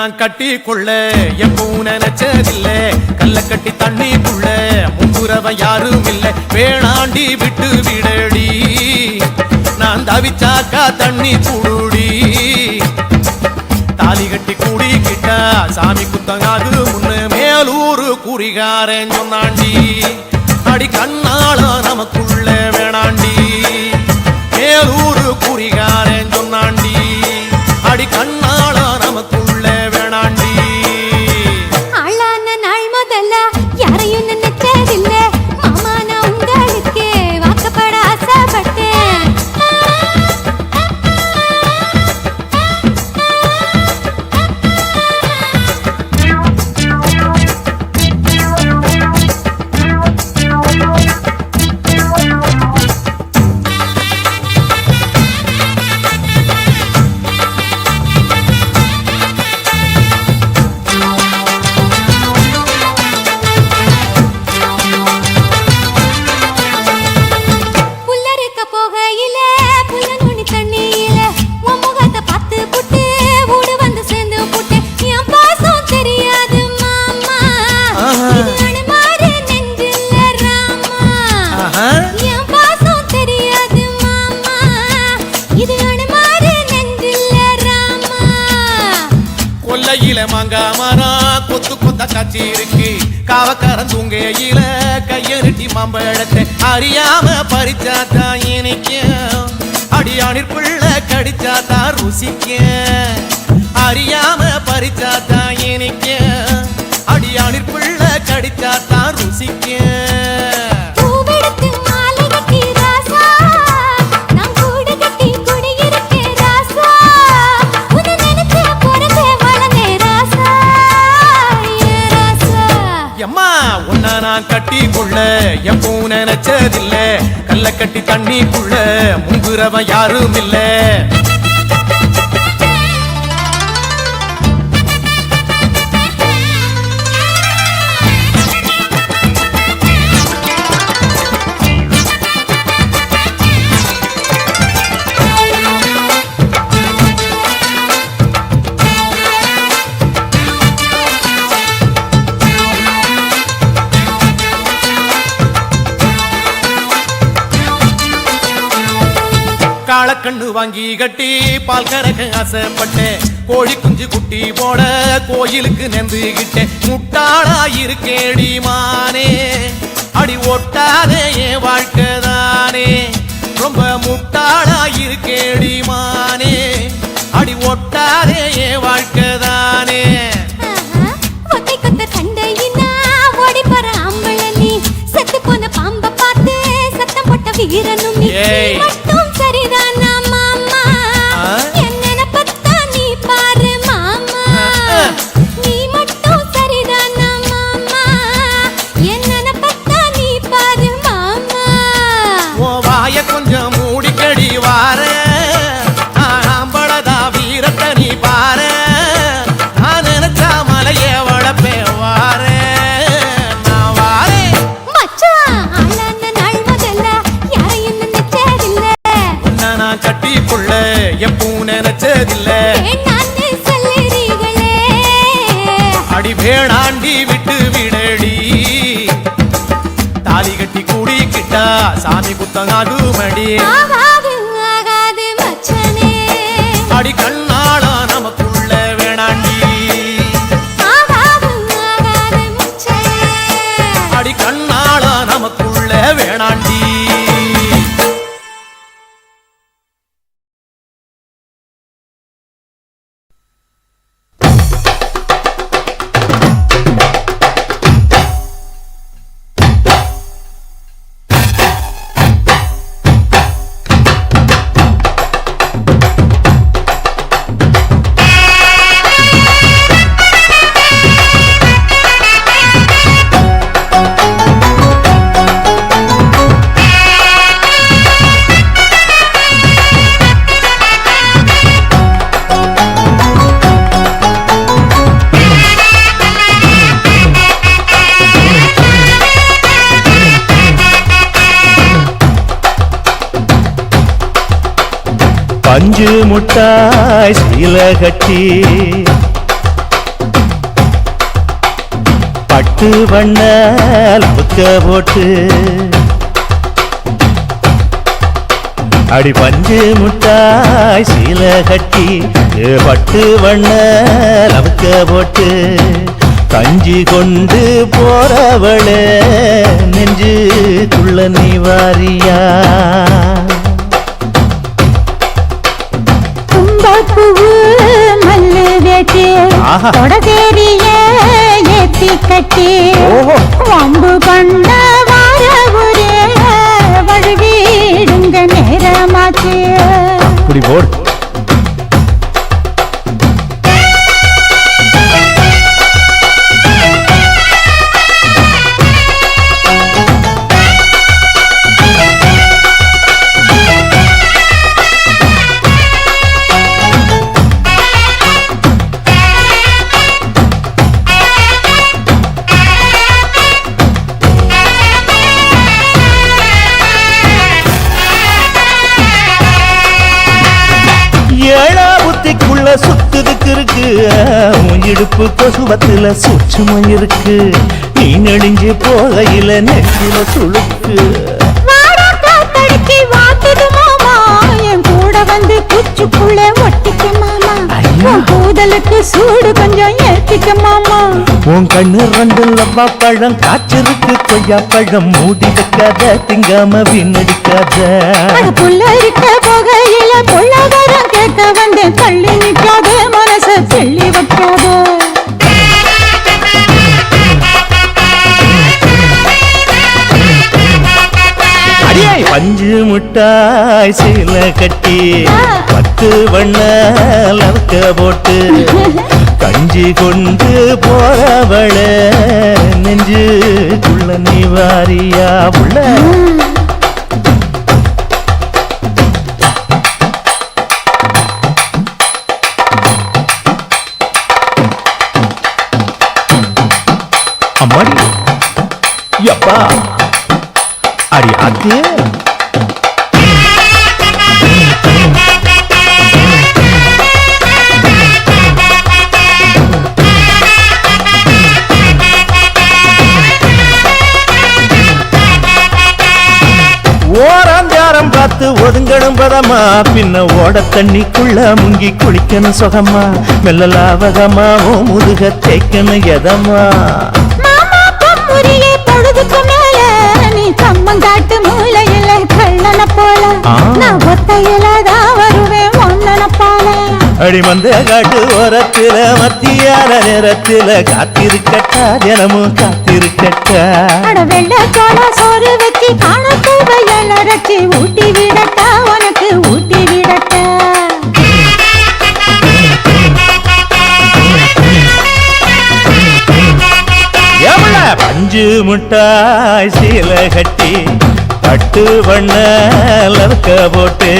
நான் கட்டி கொள்ள எப்பவும் நினைச்சதில்ல கல்ல கட்டி தண்ணிக்குள்ள முன்புறவன் யாரும் இல்ல வேணாண்டி விட்டு விடடி நான் தவிச்சாக்கா தண்ணி குடுடி தாலி கட்டி கூடிக்கிட்டா சாமி குத்தங்காது முன்னு மேலூரு குறிகாரன் சொன்னாண்டி அடி கண்ணாள நமக்குள்ள வேணாண்டி மேலூரு குறிகாரன் சொன்னாண்டி அடி கண்ணாள நமக்குள்ள வேணாண்டி ஆளான நாள் முதல்ல யாரையும் நினைச்சதில்ல மாமா நான் உங்களுக்கு வாக்கப்பட ஆசைப்பட்டேன் கொத்து கொத்த காட்சி இருக்கு காவக்காரன் தூங்கையில கையெழுட்டி மாம்பழத்தை அறியாம பறிச்சாத்தான் இனிக்கும் அடியானிற்குள்ள கடிச்சாத்தான் ருசிக்கும் அறியாம பறிச்சாத்தான் இனிக்கும் அடியானிற்குள்ள கடிச்சாத்தான் ருசிக்கும் நான் கட்டி கொள்ள எப்பவும் நினைச்சதில்ல கல்ல கட்டி தண்ணிக்குள்ள முங்குறவன் யாரும் இல்ல காளக்கண்ணு வாங்கி கட்டி பால் கறக்க ஆசைப்பட்டேன் கோழி குஞ்சு குட்டி போட கோயிலுக்கு நெந்துகிட்டேன் முட்டாளாயிருக்கேடி மானே அடி ஒட்டாதே என் வாழ்க்கைதானே ரொம்ப முட்டாளாயிருக்கேடி மானே அடி ஒட்டாதே என் வாழ்க்கைதானே வீரனும் மட்டும் சரிதானா மாமா என்ன பத்தா நீ பாரு மாமா நீ மட்டும் சரிதானா மாமா என்ன பத்தா நீ பாரு மாமா ஓ வாய கொஞ்சம் மூடிக்கடி வார ஆம்பளதா வீரத்தை நீ பாரு நான் நினைச்சா மலையே வளப்பே வார கட்டிக்குள்ள எப்பவும் நினைச்சதில்ல அடி வேணாண்டி விட்டு விடடி தாலி கட்டி கூடிக்கிட்டா சாமி புத்தங்காது மடி அடி கண்ணாள நமக்குள்ள வேணாண்டி அடி கண்ணாள நமக்குள்ள வேணாண்டி பஞ்சு முட்டாய் சீல கட்டி பட்டு வண்ண லவுக்க போட்டு அடி பஞ்சு முட்டாய் சீல கட்டி பட்டு வண்ண லவுக்க போட்டு கஞ்சி கொண்டு போறவளே நெஞ்சுக்குள்ள நீ வாரியா தும்பப்பூவு மல்லு வேட்டி தொடதேரிய ஏத்தி கட்டி வம்பு பண்ண வார ஊரே வழுவிடுங்க நேரமாச்சு அப்படி போடு சுத்துதுக்கு இருக்கு இடுப்பு கொசுவத்துல சூட்சுமம் இருக்கு நீ நெளிஞ்சு போகையில நெஞ்சில சுளுக்கு என் கூட வந்து குச்சுக்குள்ள ஒட்டிக்க மாமா கூதலுக்கு சூடு கொஞ்சம் ஏத்திக்க மாமா உன் கண்ணு ரெண்டு லவ்வா பழம் காய்ச்சிருக்கு கொய்யா பழம் மூடி வைக்காத திங்காம வீணடிக்காத புள்ள இருக்க போகையில பொள்ளவரம் கேட்க வந்தேன் தள்ளி நிற்காத மனச செல்லி வைக்காத பஞ்சு முட்டாய் சீல கட்டி பத்து வண்ண லவுக்க போட்டு கஞ்சி கொண்டு போறவள நெஞ்சுக்குள்ள நீ வாரியா உள்ள அம்மாடி யப்பா அடி அது ஓராந்தாரம் பார்த்து ஒதுங்கணும் பதமா பின்ன ஓட தண்ணிக்குள்ள முங்கி குளிக்கணும் சுகமா மெல்ல லாவகமா ஓ முதுக தேய்க்கணும் எதமா பொழுதுக்கு மேல நீ கம்மங்காட்டு மூலையில கள்ளன போல நான் ஒத்தையில தான் வருவேன் ஒன்னன போல அடிமந்த காட்டு ஓரத்தில மத்தியான நேரத்தில காத்திருக்கட்டா தினமும் காத்திருக்கட்டா வெள்ள கோல சோறு வச்சு காணக்கூவையில் அரைச்சி ஊட்டி விடட்டா உனக்கு ஊட்டி விடட்டா பஞ்சு முட்டாய் சீல கட்டி பட்டு வண்ண லவுக்க போட்டு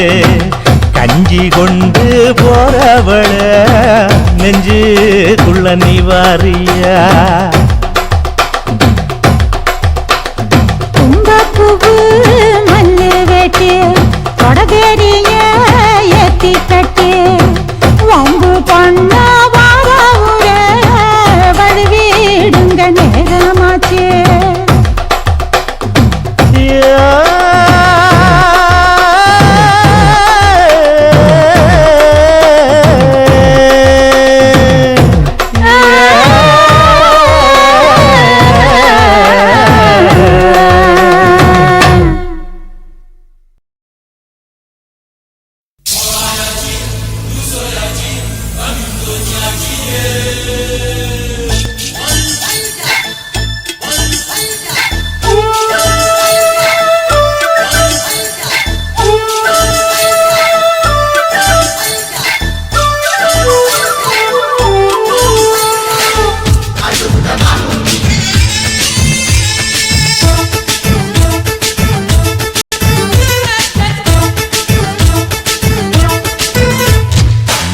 கஞ்சி கொண்டு போறவள நெஞ்சுக்குள்ள நீ வாரியா தும்பப்பூவு மல்லு வேட்டி தொடதேரிய ஏத்தி கட்டி வம்பு பண்ண வார ஊரே வழுவிடுங்க நேரமாச்சு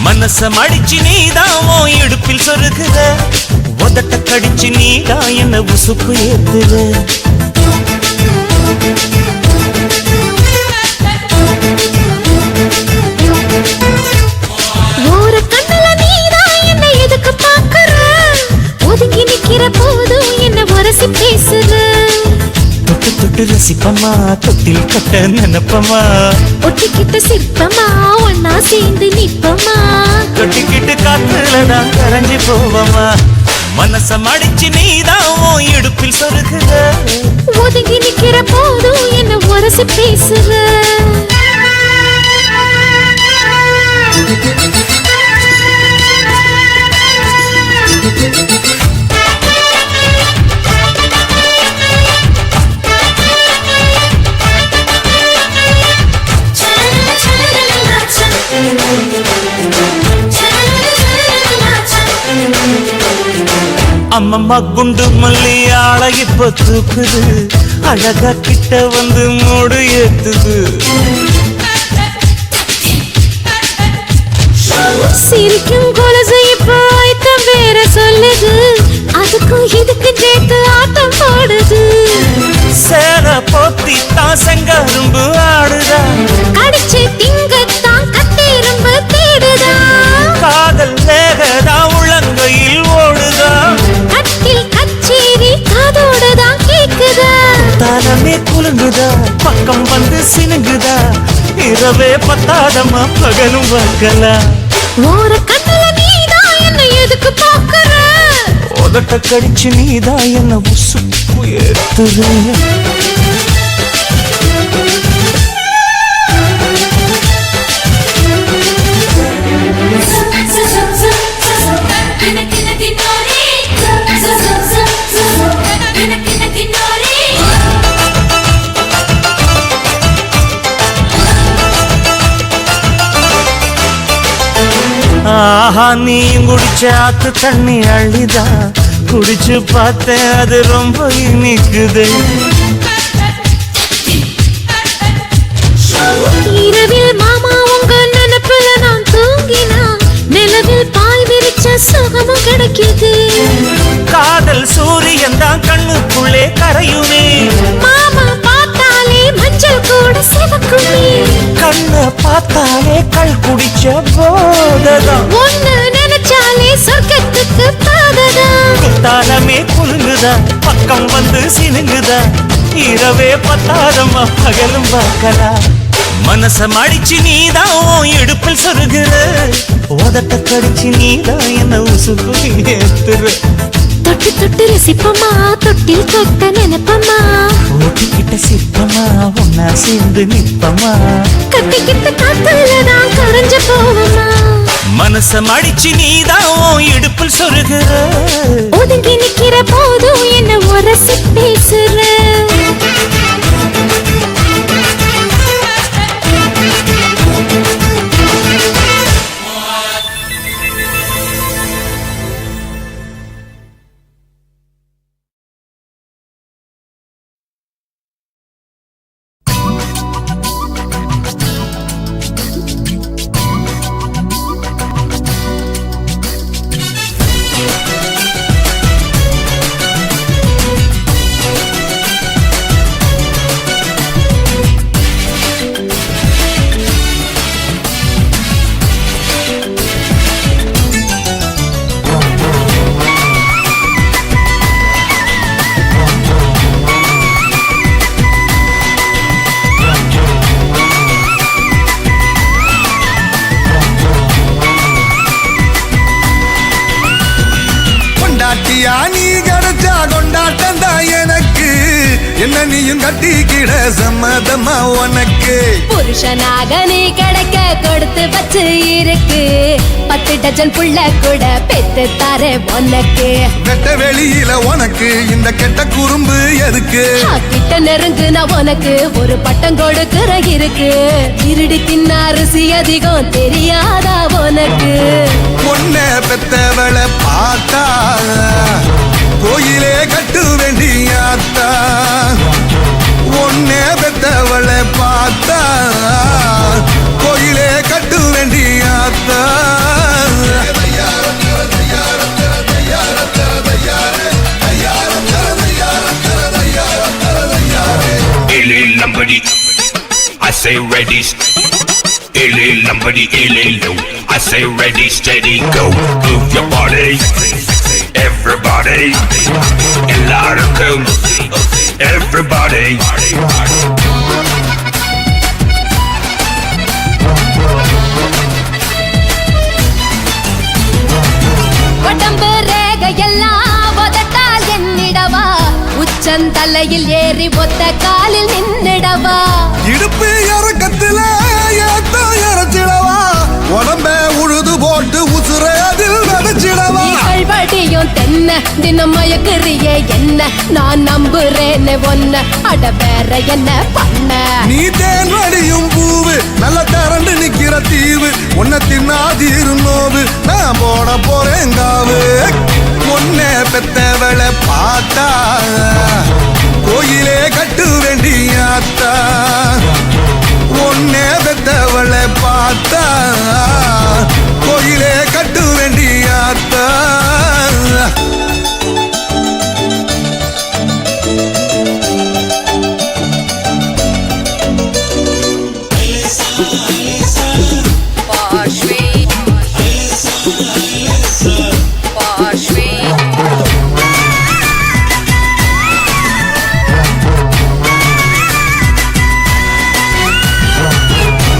மனசம் அடிச்சு நீதான் இடுப்பில் சொருகுற உதட்ட கடிச்சு நீதான் என்ன உசுப்பு ஏத்துற ஒரு கண்ணுல நீதான் என்ன எதுக்கு பாக்குற ஒதுங்கி நிக்கிற போதும் என்ன தொட்டு ரசிப்பமா தொட்டில் கட்ட நினைப்பமா ஒட்டிக்கிட்ட சிற்பமா ஒன்னா சேர்ந்து நிப்பமா தொட்டிக்கிட்டு காத்துலதான் கரைஞ்சி போவமா மனச மடிச்சு நீதான் உன் இடுப்பில் சொருகுற ஒதுங்கி நிக்கிற போதும் என்ன உரசி பேசுற அம்மம்மா குண்டு மல்லி ஆள இப்ப தூக்குது அழகா கிட்ட வந்து மூடு ஏத்துது சிரிக்கும் கொலுசு இப்போ ஐட்டம் வேற சொல்லுது அதுக்கும் இதுக்கு சேர்த்து ஆட்டம் போடுது சேர போத்தி தான் செங்கரும்பு ஆடுதா கடிச்சு திங்கத்தான் கட்டெரும்பு தேடுதா காதல் வேகதா உள்ளங்கையில் ஓடுதா கட்டில் கச்சேரி காதோடுதான் கேக்குதா தலமே குலுங்குதா பக்கம் வந்து சினுங்குதா இரவே பத்தாதமா பகலும் பார்க்கலாம் ஓர கண்ணுல நீதான் என்ன எதுக்கு பாக்குற உதட்ட கடிச்சு நீதான் என்ன உசுப்பு ஏத்துற ஆஹா நீ குடிச்ச ஆத்து தண்ணி அள்ளிதா குடிச்சு பார்த்தேன் அது ரொம்ப இனிக்குது இரவில் மாமா உங்க நினைப்புல நான் தூங்கினா நிலவில் பாய் விரிச்ச சுகமும் கிடைக்குது காதல் சூரியன் தான் கண்ணுக்குள்ளே கரையுமே மாமா பார்த்தாலே மஞ்சள் கூட சிவக்குமே கண்ண பார்த்தாலே கள் குடிச்ச போததான் ஒன்னு நினைச்சாலே சொர்க்கத்துக்கு பாததா தாளமே குலுங்குதா பக்கம் வந்து சினுங்குதா இரவே பத்தாதமா பகலும் பார்க்கலாம் மனச மடிச்சு நீதான் உன் இடுப்பில் சொருகுற உதட்ட கடிச்சு நீதான் என்ன உசுக்கு ஏத்துற தொட்டு தொட்டு ரசிப்பமா தொட்டில் தொட்ட நினைப்பமா ஓட்டிக்கிட்ட சிற்பமா ஒன்னா சேர்ந்து நிற்பமா கட்டிக்கிட்ட காத்துலதான் கரைஞ்சு போவமா மனச மடிச்சு நீதான் உன் இடுப்பில் சொருகுற ஒதுங்கி நிக்கிற போதும் என்ன உரசி பேசுற என்ன நீயும் கட்டிக்கிட சம்மதமா உனக்கு புருஷனாக நீ கிடைக்க கொடுத்து வச்சு இருக்கு 10 டஜன் புள்ள கூட பெத்து தாரே உனக்கு வெட்ட வெளியில உனக்கு இந்த கெட்ட குறும்பு எதுக்கு கிட்ட நெருங்குனா உனக்கு ஒரு பட்டம் கொடுக்கிற இருக்கு இருடி தின்ன அரிசி அதிகம் தெரியாதா உனக்கு பொண்ண பெத்தவளை பார்த்தா கோயிலே கட்டு வேண்டியாத்தா ஒன்னே பெத்தவளை பார்த்தா கோயிலே கட்டு வேண்டியாத்தா Lambadi, I say ready. Lambadi, I say ready, steady, go. Move your body, everybody. A lot of cool. Everybody. உடம்பு ரேகையெல்லாம் உதட்டால் எண்ணிடவா உச்சந்தலையில் ஏறி ஒத்த காலில் நின்னிடவா இடுப்பு இறக்கத்துல ஏத்த இறச்சிடவா உடம்ப உழுது போட்டு உசுரை அதில் விதைச்சிடவா கல்வடியும் தென்ன தினம் மயக்குறியே என்ன நான் நம்புறேன்னு ஒன்ன அட வேற என்ன பண்ண நீ தேன் வடியும் பூவு நல்ல தரண்டு நிக்கிற தீவு உன்னை தின்னாதீரு நோவு நான் போட போறேன் காவு உன்னை பெத்தவளை பார்த்தா கோயிலே கட்டு வேண்டியாத்தா உன்னை பெத்தவளை பார்த்தா கோயிலே கட்டு வேண்டியாத்தா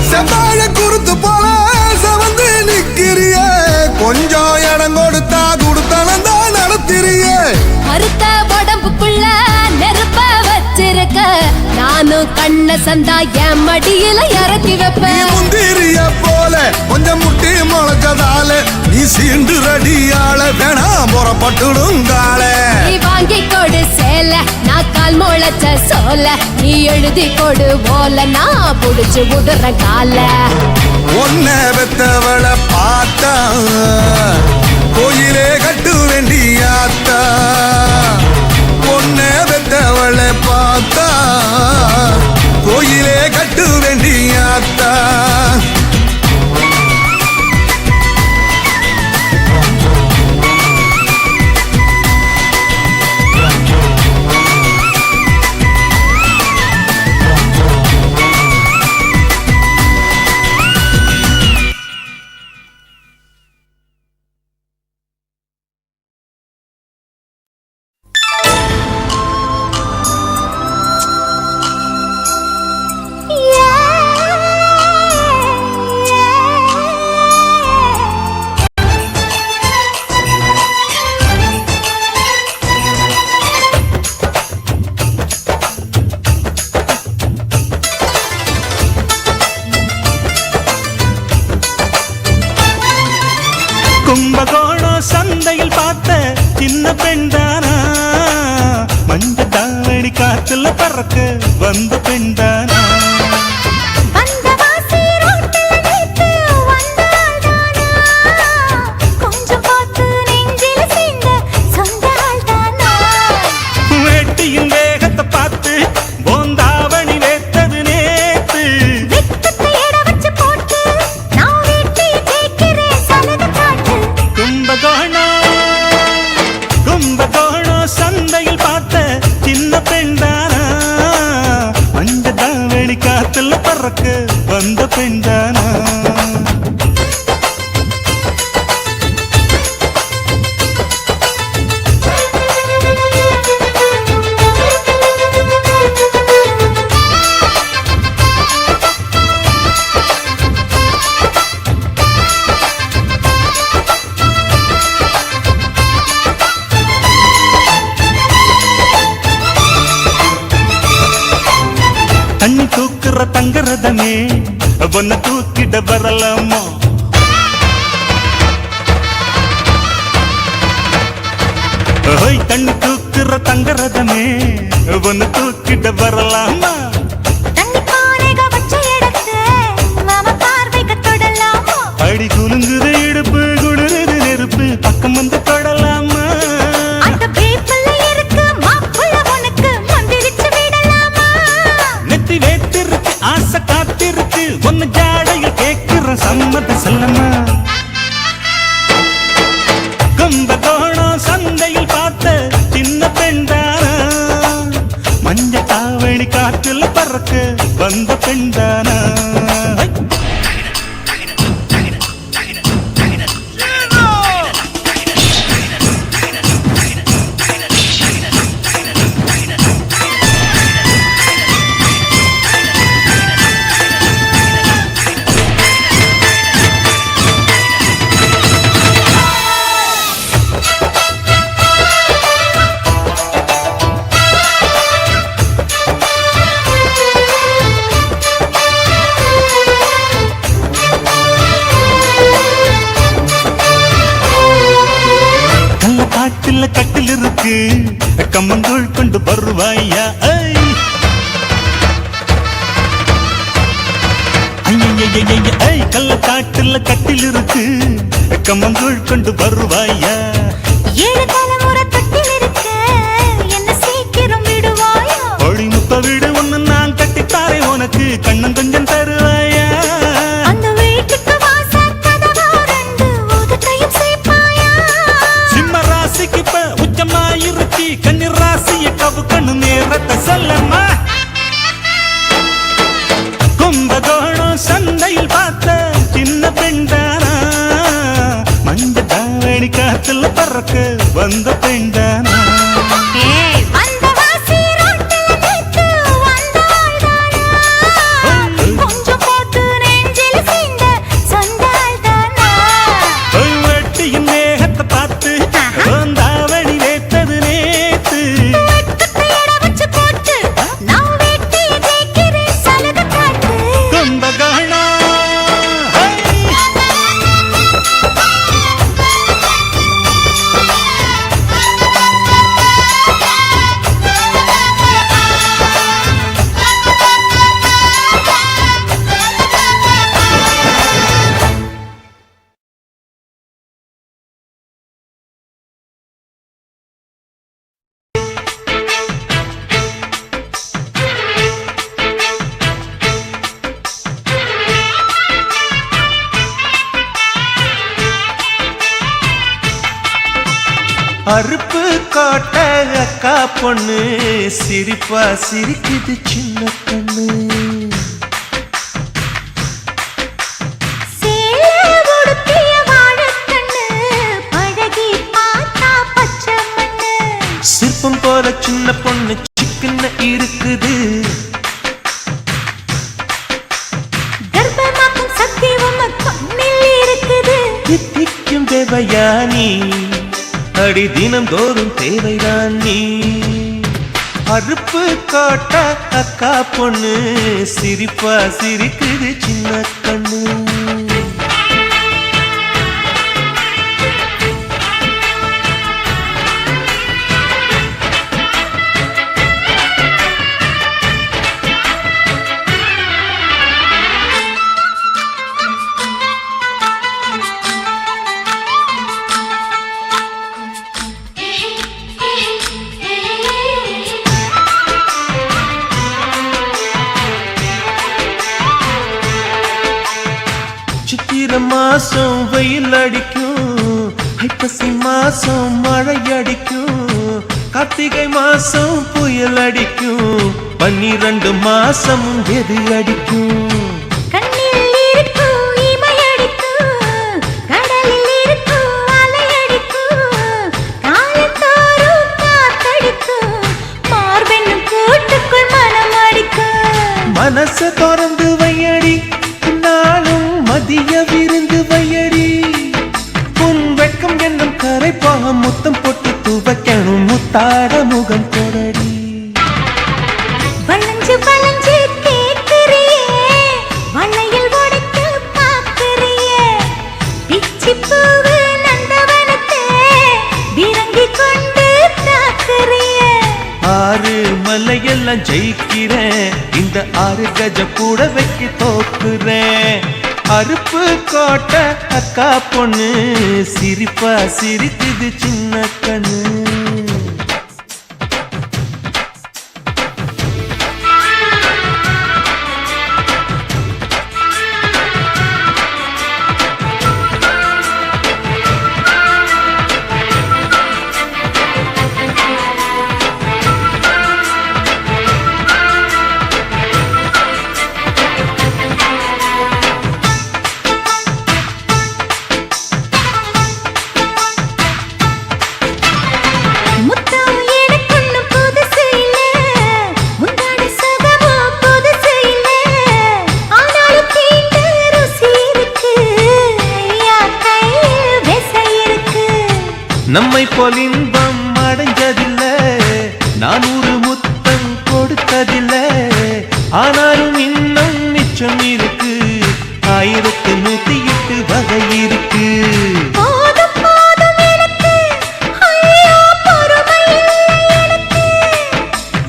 செவ்வாழ குறுத்து போல செவந்து நிக்கிறிய கொஞ்சம் இடம் கொடுத்தா கொடுத்தனந்தா நடத்திறிய மறுத்த உடம்புக்குள்ள நெருப்ப வச்சிருக்க நானும் கண்ண சந்தா என் மடியில இறக்கி நீ வைப்பேன் முந்திரிய போல கொஞ்சம் முட்டி முளைச்சதால நீ சீண்டு ரடியால வேணாம் புறப்பட்டுடுங்கால நீ வாங்கி கொடு சேல நான் கால் முளைச்ச சோல நீ எழுதி கொடு போல நான் புடிச்சு விடுற கால உன்னை பெத்தவளை பார்த்தா கோயிலே கட்டு வேண்டியாத்தா உன்னை பெத்தவளை பார்த்தா கோயிலே கட்டு வேண்டியாத்தா கும்பகோணம் சந்தையில் பார்த்த சின்ன பெண்தானா மஞ்ச தாவணி காத்துல பறக்க வந்த பெண்தானா வேட்டியின் வேகத்தை பார்த்து போந்தாவணி வேத்தது நேத்து கும்பகோணம் சந்தையில் பார்த்த சின்ன பெண்தானா மஞ்ச தாவணி காத்துல பறக்க வந்த பெண்தானா தண்ணி தூக்குற தங்கரதமே ஒன்ன தூக்கிட வரலாமா ஓய் தண்ணி தூக்குற தங்கரதமே ஒன்ன தூக்கிட வரலாமா அடி குலுங்குது இடுப்பு குளிருது நெருப்பு பக்கம் வந்து தொடலாமா நெத்தி வேத்திருக்கு ஆசை காத்திருக்கு ஒன்னு ஜாடையில் கேட்கிற சம்மத செல்லமா கும்பகோணம் சந்தையில் பார்த்த சின்ன பெண்தானா மஞ்ச தாவணி காற்றுல பறக்க வந்த பெண்தானா பக்கத்துல கட்டில் இருக்கு கம்மங்கூழ் கொண்டு வருவாயா 7 தலைமுறை தொட்டில் இருக்க என்ன சீக்கிரம் விடுவாயா ஒளிமுத்த வீடு ஒண்ணு நான் கட்டித்தாரே உனக்கு கண்ணம் கொஞ்சம் தருவாயா அந்த வீட்டுக்கு வாசல் கதவா 2 உதட்டையும் சேர்ப்பாயா சிம்ம ராசிக்கு இப்ப உச்சமாயிருச்சி கன்னி ராசிய கவு கண்ணு நேரத்தை சொல்லம்மா கும்பகோணம் சந்தையில் பார்த்த சின்ன பெண்டானா மஞ்ச தாவணி காத்துல பறக்க வந்த பெண்டானா கொஞ்சம் போட்டு நெஞ்சில் சேர்ந்த சொந்தாள் தானா வெட்டியின் மேகத்தை பார்த்து தாவணி வேத்தது நேத்து வச்சு போட்டு நான் வெட்டிய ஜெயிக்கிறேன் சலுகை காட்டு கும்பகோணம் அறுப்பு கோட்டை அக்கா பொண்ணு சிரிப்பா சிரிக்குது சின்ன கண்ணு சேலை உடுத்திய வாழைக்கண்ணு பழகி பார்த்தா பச்சை மண்ணு சிற்பம் போல சின்ன பொண்ணு சிக்கன இருக்குது கர்ப்பமாக்கும் சக்தி உம்ம கண்ணில் இருக்குது தித்திக்கும் தேவயானி அடி தினம் தோறும் தேவைதான் நீ அறுப்பு கோட்டை அக்கா பொண்ணு சிரிப்பா சிரிக்குது சின்ன கண்ணு சித்திரை மாசம் வெயில் அடிக்கும் ஐப்பசி மாசம் மழை அடிக்கும் கார்த்திகை மாசம் புயல் அடிக்கும் 12 மாசம் எது அடிக்கும் கண்ணில் இருக்கும் இமை அடிக்கும் கடலில் இருக்கும் அலை அடிக்கும் காலத்தோறும் காத்தடிக்கும் மார்பென்னும் கூட்டுக்குள் மனம் அடிக்கும் மனச திறந்து வையடி நாளும் மதிய விருந்து வையடி உன் வெட்கம் என்னும் கரைப்பாக முத்தம் போட்டு துவைக்கணும் முத்தாட முகம் கொடடி வளைஞ்சு வளைஞ்சு கேட்கிறியே வளையல் உடைக்க பார்க்கிறியே பிச்சி பூவு நந்தவனத்தை விரங்கி கொண்டு தாக்குறியே 6 மலையெல்லாம் ஜெயிக்கிறேன் இந்த 6 கஜ கூட வைக்க தோக்குறேன் அறுப்பு கோட்டை அக்கா பொண்ணு சிரிப்பா சிரிக்குது சின்ன கண்ணு முத்தம் எனக்குன்னு புதுசு இல்ல முந்தான சுகமும் புதுசு இல்ல ஆனாலும் தீண்ட ருசி இருக்கு ஐயா கையில் விசை இருக்கு நம்மை போல் இன்பம் அடைஞ்சதில்ல 400 முத்தம் கொடுத்ததில்ல ஆனாலும் இன்னும் மிச்சம் இருக்கு 1108 வகை இருக்கு போதும் போதும் எனக்கு ஐயோ பொறுமை இல்லை எனக்கு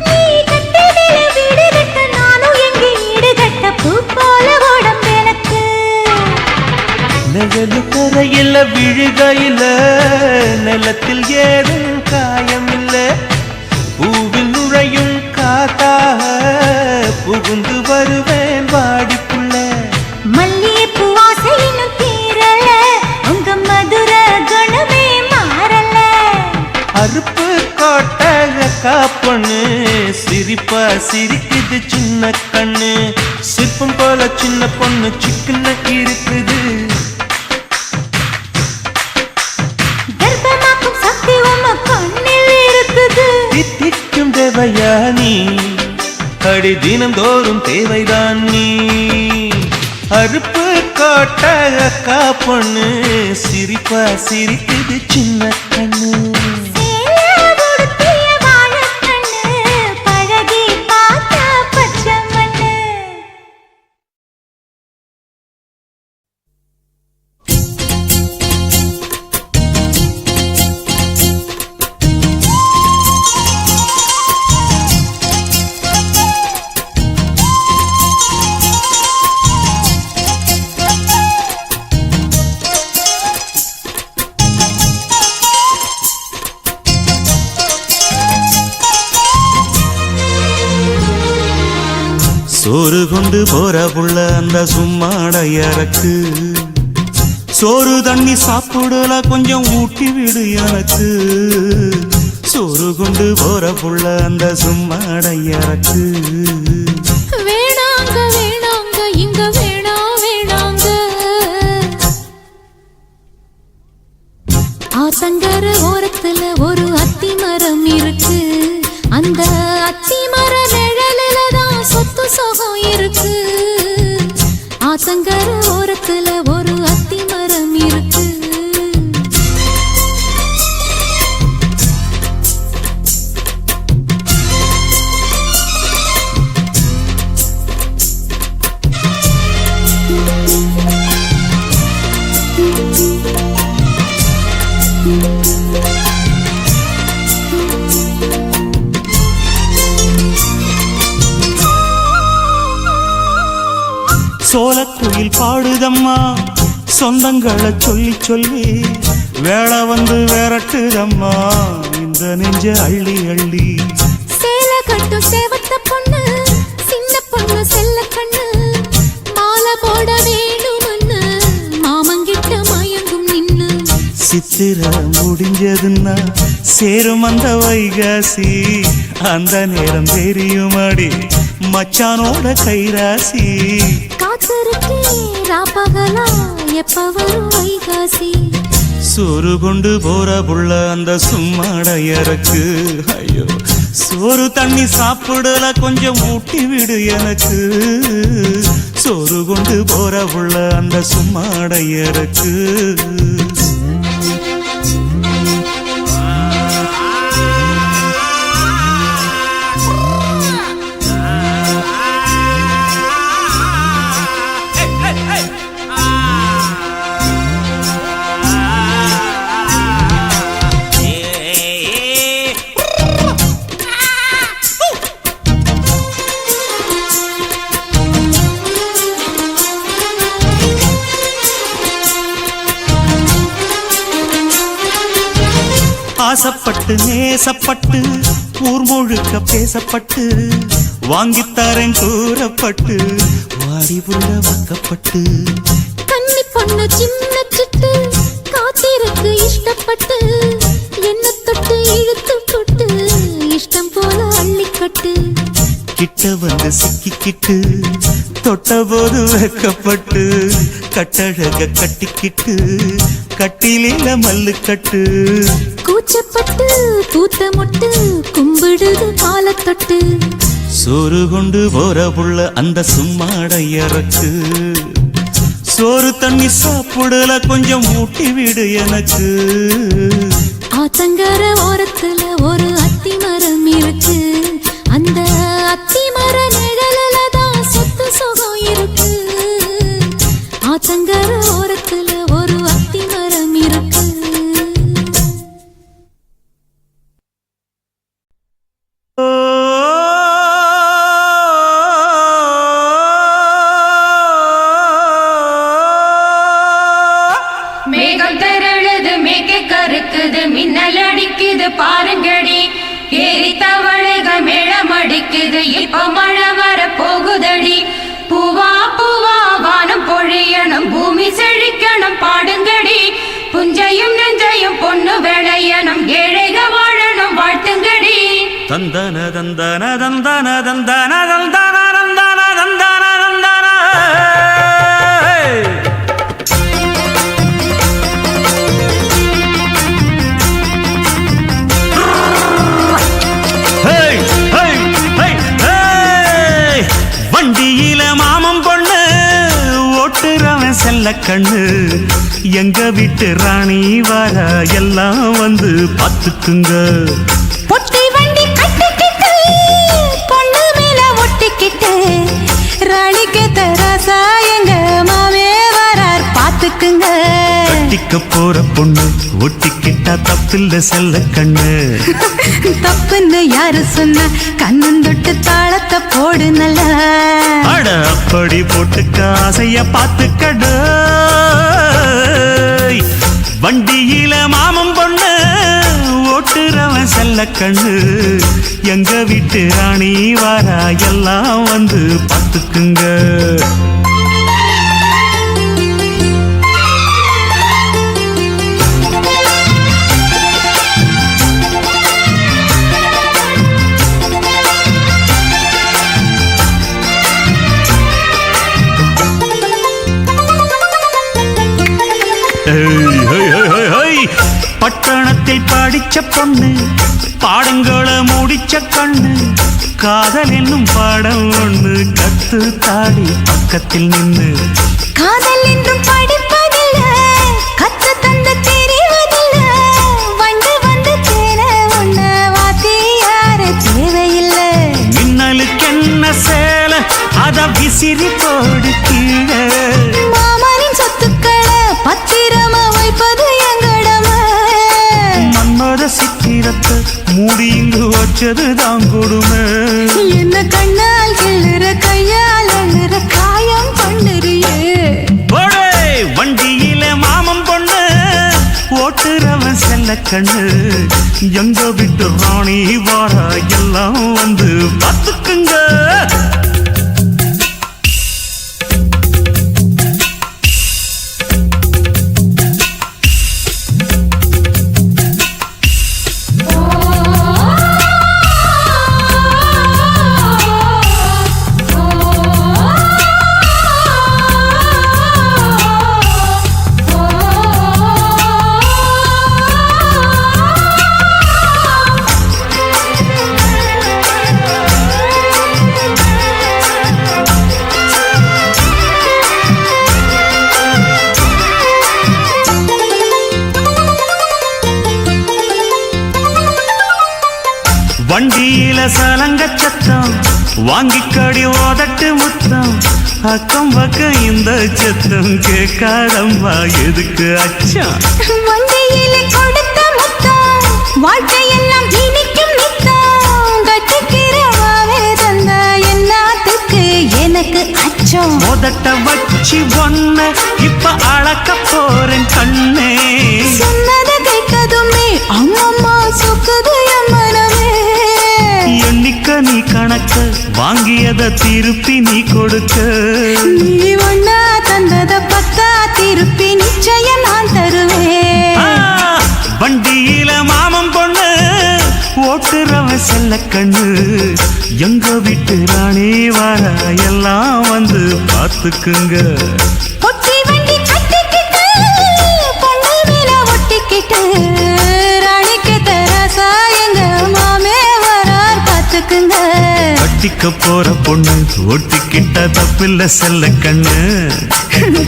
நீ கட்டினில வீடு கட்ட நானும் எங்க ஈடு கட்ட பூ போல உடம்பு எனக்கு விழுகையில நிலத்தில் ஏதும் காயம் இல்லை. பூவில் நுழையும் காத்தாக புகுந்து வருவேன் வாடிக்குள்ள. மல்லிகைப்பூ வாசை இன்னும் தீரல, உங்க மதுர குணமே மாறல. அறுப்பு கோட்டக காப்பண்ணு சிரிப்பா சிரிக்குது சின்ன கண்ணு. சிற்பம் போல சின்ன பொண்ணு சிக்கன இருக்குது. கர்ப்பமாக்கும் சக்தி உம்ம கண்ணில் இருக்குது. தித்திக்கும் தேவையா நீ, அடி தினந்தோறும் தேவைதான் நீ. அறுப்பு கோட்டக காப்பண்ணு சிரிப்பா சிரிக்குது சின்ன கண்ணு. சோறு கொண்டு போற புள்ள அந்த சும்மாடையறக்கு. சோறு தண்ணி சாப்பிடல கொஞ்சம் ஊட்டி விடு எனக்கு. சோறு கொண்டு போற புள்ள அந்த சும்மாடையறக்கு. வேணாங்க வேணாங்க இங்க வேணாங்க. ஆத்தங்கர ஓரத்துல ஒரு அத்தி மரம் இருக்கு. அந்த அத்தி மர நிழலில தான் சொத்து சுகம் இருக்கு. ஆத்தங்கர ஓரத்துல ஒரு அத்தி மரம் இருக்கு. சோலக்குயில் பாடுதம்மா சொந்தங்களை சொல்லி சொல்லி. வேளை வந்து விரட்டுதம்மா இந்த நெஞ்ச அள்ளி அள்ளி. சேல கட்டும் சேவத்த பொண்ணு சின்ன பொண்ணு செல்ல கண்ணு. மாலை போட வேணும்னு மாமங்கிட்ட மயங்கும் நின்னு. சித்திர முடிஞ்சதுன்னா சேரும் அந்த வைகாசி. அந்த நேரம் தெரியுமாடி மச்சானோட கைராசி. காத்திருக்கே ராப்பகலா எப்ப வரும் வைகாசி. சோறு கொண்டு போற புள்ள அந்த சும்மாடையறக்கு. ஐயோ சோறு தண்ணி சாப்பிடல கொஞ்சம் ஊட்டி விடு எனக்கு. சோறு கொண்டு போற புள்ள அந்த சும்மாடையறக்கு. ஆசப்பட்டு நேசப்பட்டு ஊர் முழுக்க பேசப்பட்டு வாங்கித்தாரன் கூறப்பட்டு வாடி புள்ள வாக்கப்பட்டு. கன்னி பொண்ணு சின்ன சிட்டு காத்திருக்கு இஷ்டப்பட்டு. என்ன தொட்டு இழுத்து தொட்டு இஷ்டம் போல அள்ளிக்கட்டு. கிட்ட வந்து சிக்கிக்கிட்டு தொட்ட போது வெக்கப்பட்டு. கட்டழக கட்டிக்கிட்டு கட்டிலில மல்லு கட்டு. கூச்சப்பட்டு பூத்த மொட்டு கும்பிடுது காலத்தொட்டு. சோறு கொண்டு போற புள்ள அந்த சும்மாடையறக்கு. சோறு தண்ணி சாப்பிடல கொஞ்சம் ஊட்டி விடு எனக்கு. ஆத்தங்கர ஓரத்துல ஒரு அத்தி மரம் இருக்கு. அந்த அத்தி மர நிழலில தான் சொத்து சுகம் இருக்கு. ஆத்தங்கர ஓரத்துல ஒரு அத்தி மரம் இருக்கு. மேகம் தர மின்னல் அடிக்குது பாருங்கடி ஏறி தவளைகள் மேளம் அடிக்குது இப்ப மழை வர போகுதடி பூவா பூவா வானம் பொழியணும் பூமி செழிக்கணும் பாடுங்கடி புஞ்சையும் நெஞ்சையும் பொண்ணு விளையணும் ஏழைக வாழணும் வாழ்த்துங்கடி தந்தன தந்தன தந்தன தந்தன தந்தன தந்தன தந்தன தந்தன வண்டியில மாமம் பொண்ணு ஓட்டுறவன் செல்ல கண்ணு எங்க வீட்டு ராணி வர எல்லாம் வந்து பார்த்துக்குங்க பொட்டி வண்டி கட்டிக்கிட்டு பொண்ணு மேல ஒட்டிக்கிட்டு ராணிக்கு தராசா எங்க மாமே வரார் பாத்துக்குங்க கட்டிக்க போற பொண்ணு ஒட்டிக்கிட்டா தப்பில்ல செல்ல கண்ணு தப்புன்னு யாரு சொன்ன கண்ணன் தொட்டு தாளத்தை போடு நல்லா அட அப்படி போட்டுக்க ஆசைய பார்த்துக்கடு வண்டியில மாமம் பொண்ணு ஓட்டுறவன் செல்ல கண்ணு எங்க வீட்டு ராணி வாரா எல்லாம் வந்து பார்த்துக்குங்க பட்டணத்தில் படிச்ச பொண்ணு பாடங்களை முடிச்ச கண்ணு காதல் என்னும் பாடம் ஒண்ணு கத்து தாடி பக்கத்தில் நின்னு காதல் என்றும் படிப்பதில்ல கத்து தந்து தெரிவதில்ல வண்டு வந்து தேர உன்ன வாத்தி யாரு தேவையில்லை மின்னலுக்கு என்ன சேல அத விசிறி போடு கீழே மாமனின் சொத்துக்களை பத்திரமா வைப்பது எங்கடமை மன்மத சித்திரத்தை மூடி இங்கு வச்சதுதான் கொடுமை என்ன கண்ணால் கிள்ளுற கையால் அழுற காயம் பண்ணுறியே வண்டியில மாமம் பொண்ணு ஓட்டுறவன் செல்ல கண்ணு எங்க விட்டு ராணி வாரா எல்லாம் வந்து பார்த்துக்குங்க வண்டியில சலங்க சத்தம் வாங்கிக்கடி ஓதட்டு முத்தம் அக்கம் பக்கம் இந்த சத்தம் கேட்காதம்மா எதுக்கு அச்சம் வண்டியில கொடுத்த முத்தம் வாழ்க்கையெல்லாம் இனிக்கும் நித்தம் கட்டிக்கிறவாவே தந்த என்னத்துக்கு எனக்கு அச்சம் ஓதட்ட வச்சு ஒன்ன இப்ப அளக்க போறேன் கண்ணே சொன்னதை கேட்கதுமே அம்மம்மா சொக்குது எம்மனமே எண்ணிக்க நீ கணக்க வாங்கியத திருப்பி நீ கொடுக்க நீ ஒன்னா தந்தத பத்தா திருப்பி நிச்சயம் நான் தருவேன் வண்டியில மாமம் பொண்ணு ஓட்டுறவன் செல்ல கண்ணு எங்க வீட்டு ராணி வர எல்லாம் வந்து பார்த்துக்குங்க பொட்டி வண்டி கட்டிக்கிட்டு பொண்ணு மேல ஒட்டிக்கிட்டு ராணிக்கு தராசா எங்க மாமே வரார் பாத்துக்குங்க கட்டிக்க போற பொண்ணு ஒட்டிக்கிட்ட தப்பில்ல செல்ல கண்ணு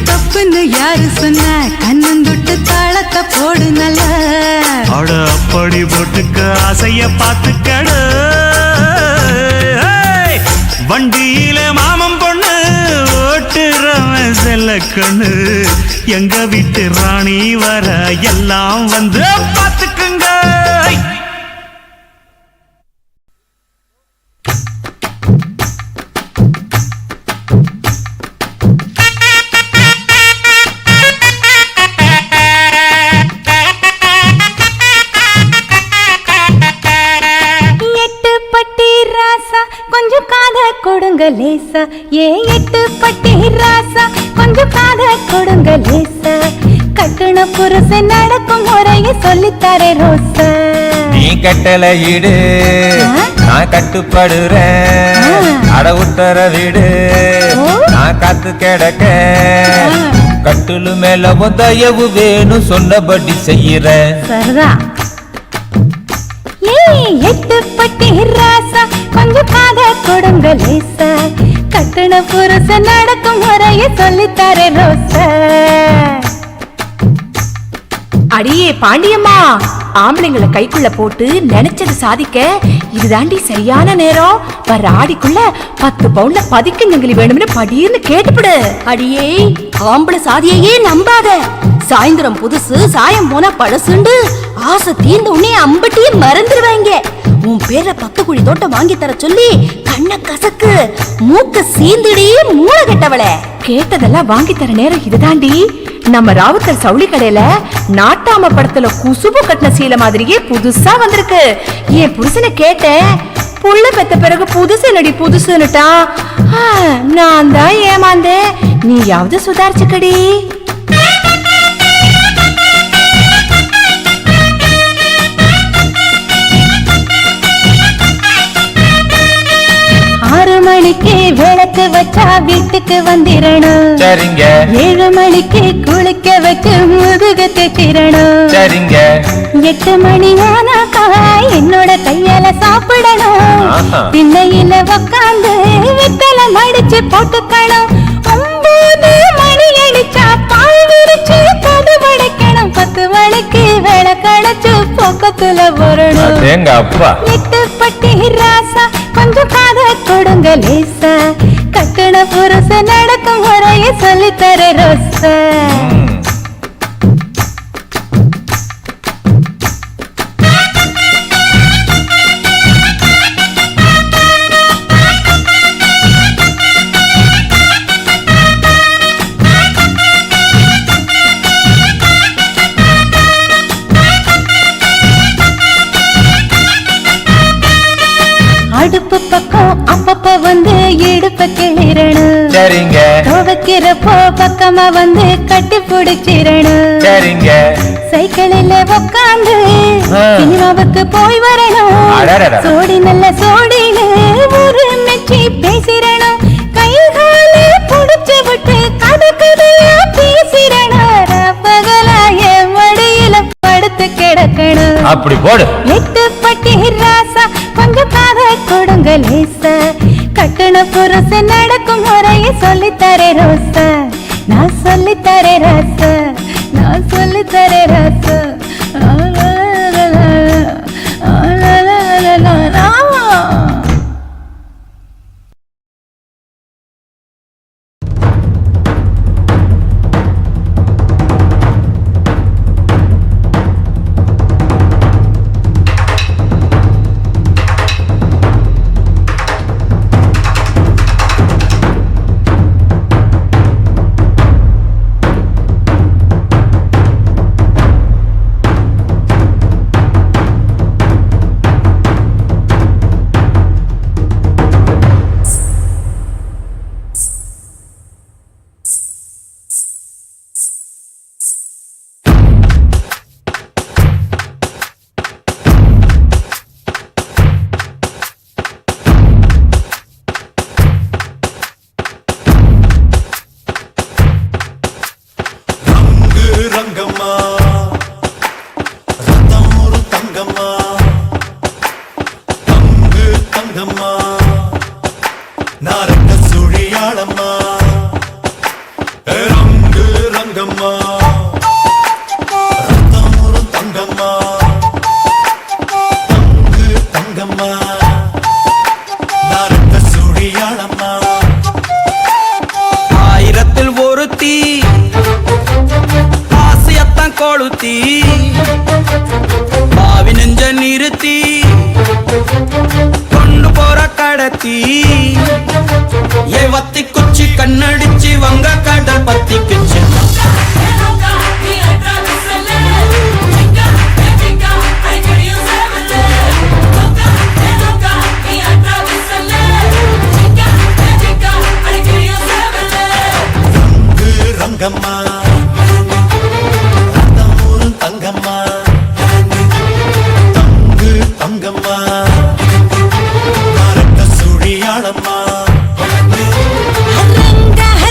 தப்புன்னு யாரு சொன்ன கண்ணன் தொட்டு தாளத்தை போடு நல்ல அட அப்படி போட்டுக்க ஆசைய பார்த்துக்கடு வண்டியில மாமம் பொண்ணு ஓட்டுறவன் செல்ல கண்ணு எங்க வீட்டு ராணி வர எல்லாம் வந்து பார்த்துக்குங்க கொடுங்க லேசா ஏ 8 பட்டி ராசா கொஞ்சம் காத கொடுங்க லேசா கட்டுன புருஷன் நடக்கும் முறையை சொல்லித்தாரே ரோசா நீ கட்டளை இடு நான் கட்டுப்படுறேன் அட உத்தர வீடு நான் காத்து கிடக்க கட்டுலு மேல தயவு வேணும் சொன்னபடி செய்யறேன் சரிதா ஏ 8 பட்டி ராசா கொஞ்சம் காத கொடுங்க லேசா கட்டுன புருஷன் நடக்கும் முறையை சொல்லித்தாரே ரோசா அடியே பாண்டியம்மா ஆம்பளைங்களை கைக்குள்ள போட்டு நினைச்சது சாதிக்க இதுதாண்டி சரியான நேரம் வர ஆடிக்குள்ள 10 பவுன்ல பதிக்கஞ்சங்கிலி வேணும்னு படின்னு கேட்டுப்படு அடியே ஆம்பளை சாதியையே நம்பாத சாயந்தரம் புதுசு சாயம் போனா பழசுண்டு ஆசை தீர்ந்த உடனே அம்பட்டியே மறந்துடுவாங்க உன் பேர 10 குழி தோட்டம் வாங்கி தர சொல்லி கண்ண கசக்கு மூக்க சீந்திடி மூளை கெட்டவளே கேட்டதெல்லாம் வாங்கி தர நேரம் இதுதாண்டி நம்ம ராவுத்தர் சவுளி கடையில நாட்டாம படத்துல குசுபு கட்டின சீலை மாதிரியே புதுசா வந்திருக்கு என் புருஷனை கேட்டேன் புள்ள பெத்த பிறகு புதுசு நடி புதுசுன்னுட்டா நான் தான் ஏமாந்தேன் நீயாவது சுதாரிச்சுக்கடி மணிக்கு விளக்கு வச்சா வீட்டுக்கு வந்திரணும் சரிங்க 7 மணிக்கு குளிக்க வச்சு முதுகு தேச்சிரணும் சரிங்க 8 மணி ஆனாக்கா என்னோட கையால சாப்பிடணும் திண்ணையில உக்காந்து வெத்தலை மடிச்சு போட்டுக்கணும் 9 மணி அடிச்சா பால் விரிச்சு கது வடைக்கணும் 10 மணிக்கு விளக்கடைச்சு பக்கத்துல வரணும் எங்க அப்பா 8 பட்டி ராசா கொஞ்சம் காத கொடுங்க லேசா கட்டுன புருஷன் நடக்கும் முறையை சொல்லித்தர ரோசா அடுப்பு பக்கம் அப்பப்ப வந்து இடுப்ப கிளிரணும் சரிங்க துவைக்கிறப்போ பக்கமா வந்து கட்டி பிடிச்சிரணும் சரிங்க சைக்கிளில் உக்காந்து சினிமாவுக்கு போய் வரணும் சோடி நல்ல சோடியில ஒரு மெச்சி பேசிரணும் கை கால புடிச்சு விட்டு கதை கதையா பேசிரணும் பகலா என் மடியில படுத்து கிடக்கணும் அப்படி போடு 8 பட்டி ராசா கொஞ்சம் காத கொடுங்க லேசா கட்டுன புருஷன் நடக்கும் முறையை சொல்லித்தரே ரோசா நான் சொல்லித்தரே ராசா நான் சொல்லித்தரே ராசா கொளுத்தி பாவி நெஞ்ச நிறுத்தி கொண்டு போற கடத்தி வத்தி குச்சி கண்ணடிச்சு வங்க கடல் பத்திக்குச்சு தங்கம்மா ரத்தமூரும் தங்கம்மா தங்கு தங்கம்மா கரட்ட சுழியாளம்மா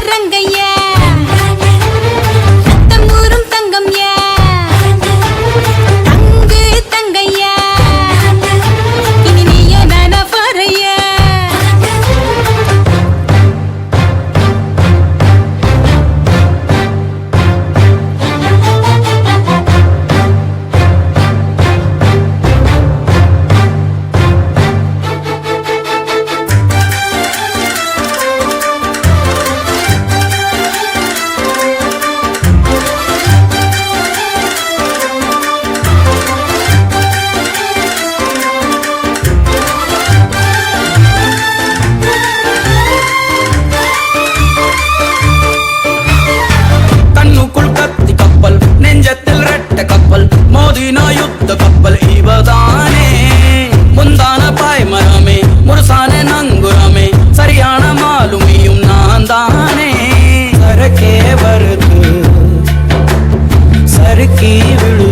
ரங்கையா ரத்தமூரும் தங்கம்யா தங்கு தங்கையா இனி நீயே நானா பாறையா கண்ணுக்குள் கத்தி கப்பல் நெஞ்சத்தில் ரெட்ட கப்பல் மோதினா யுத்த கப்பல் இவதானே முந்தான பாய்மரமே முருசான நங்குரமே சரியான மாலுமியும் நான் தானே சரக்கே வருது சறுக்கி விழு